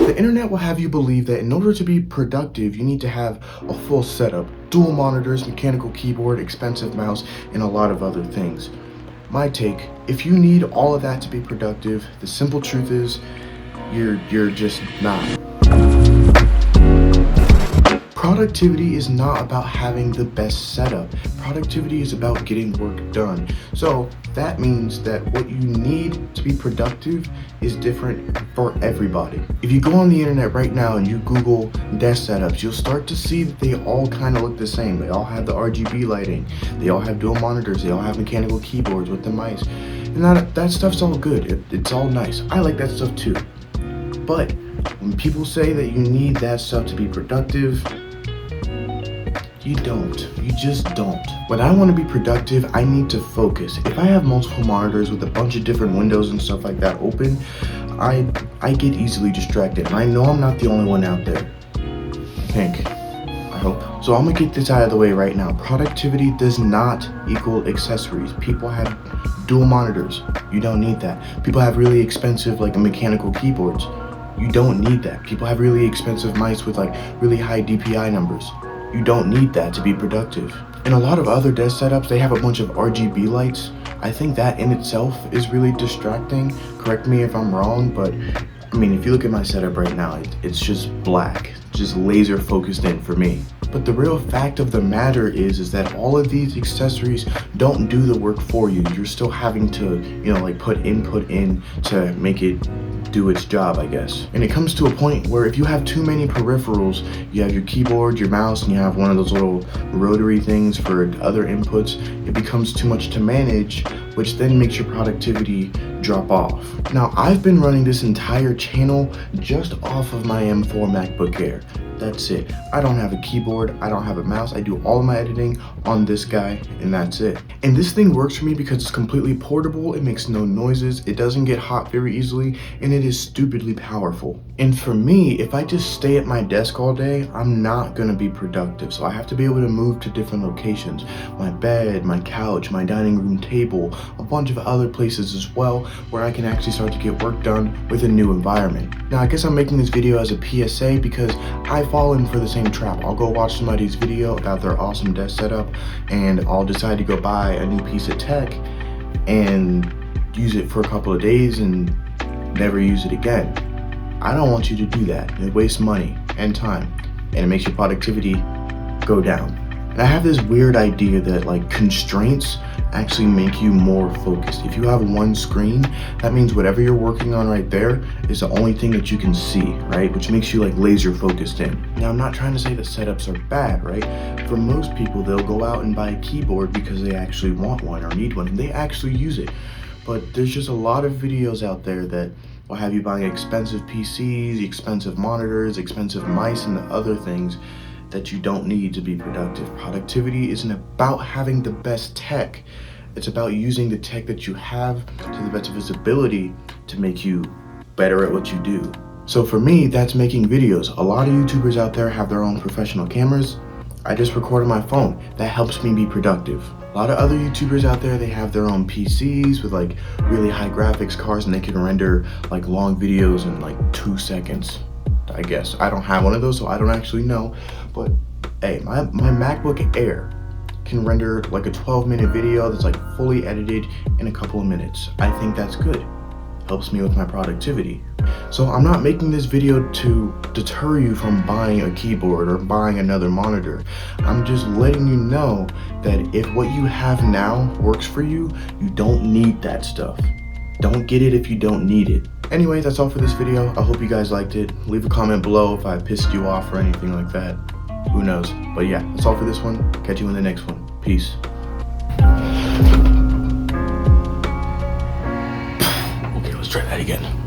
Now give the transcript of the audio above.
The internet will have you believe that in order to be productive, you need to have a full setup, dual monitors, mechanical keyboard, expensive mouse, and a lot of other things. My take, if you need all of that to be productive, the simple truth is, you're just not. Productivity is not about having the best setup. Productivity is about getting work done. So that means that what you need to be productive is different for everybody. If you go on the internet right now and you Google desk setups, you'll start to see that they all kind of look the same. They all have the RGB lighting. They all have dual monitors. They all have mechanical keyboards with the mice. And that stuff's all good. It's all nice. I like that stuff too. But when people say that you need that stuff to be productive, you don't. You just don't. When I want to be productive, I need to focus. If I have multiple monitors with a bunch of different windows and stuff like that open, I get easily distracted. And I know I'm not the only one out there. I hope. So I'm gonna get this out of the way right now. Productivity does not equal accessories. People have dual monitors. You don't need that. People have really expensive mechanical keyboards. You don't need that. People have really expensive mice with really high DPI numbers. You don't need that to be productive. In a lot of other desk setups, they have a bunch of RGB lights. I think that in itself is really distracting. Correct me if I'm wrong, but I mean, if you look at my setup right now, it's just black, just laser focused in for me. But the real fact of the matter is that all of these accessories don't do the work for you. You're still having to, put input in to make it do its job, I guess. And it comes to a point where if you have too many peripherals, you have your keyboard, your mouse, and you have one of those little rotary things for other inputs, it becomes too much to manage, which then makes your productivity drop off. Now, I've been running this entire channel just off of my M4 MacBook Air. That's it. I don't have a keyboard, I don't have a mouse, I do all of my editing on this guy, and that's it. And this thing works for me because it's completely portable, it makes no noises, it doesn't get hot very easily, and it is stupidly powerful. And for me, if I just stay at my desk all day, I'm not gonna be productive. So I have to be able to move to different locations. My bed, my couch, my dining room table, a bunch of other places as well, where I can actually start to get work done with a new environment. Now, I guess I'm making this video as a PSA because I've fallen for the same trap. I'll go watch somebody's video about their awesome desk setup and I'll decide to go buy a new piece of tech and use it for a couple of days and never use it again. I don't want you to do that. It wastes money and time and it makes your productivity go down. And I have this weird idea that constraints actually make you more focused. If you have one screen, that means whatever you're working on right there is the only thing that you can see, right? Which makes you laser focused in. Now, I'm not trying to say that setups are bad, right? For most people, they'll go out and buy a keyboard because they actually want one or need one and they actually use it. But there's just a lot of videos out there that will have you buying expensive PCs, expensive monitors, expensive mice, and the other things that you don't need to be productive. Productivity isn't about having the best tech. It's about using the tech that you have to the best of its ability to make you better at what you do. So for me, that's making videos. A lot of YouTubers out there have their own professional cameras. I just record on my phone. That helps me be productive. A lot of other YouTubers out there, they have their own PCs with really high graphics cards and they can render long videos in 2 seconds. I guess. I don't have one of those, so I don't actually know. But hey, my MacBook Air can render a 12-minute video that's fully edited in a couple of minutes. I think that's good. Helps me with my productivity. So I'm not making this video to deter you from buying a keyboard or buying another monitor. I'm just letting you know that if what you have now works for you, you don't need that stuff. Don't get it if you don't need it. Anyway, that's all for this video. I hope you guys liked it. Leave a comment below if I pissed you off or anything like that. Who knows? But yeah, that's all for this one. Catch you in the next one. Peace. Okay, let's try that again.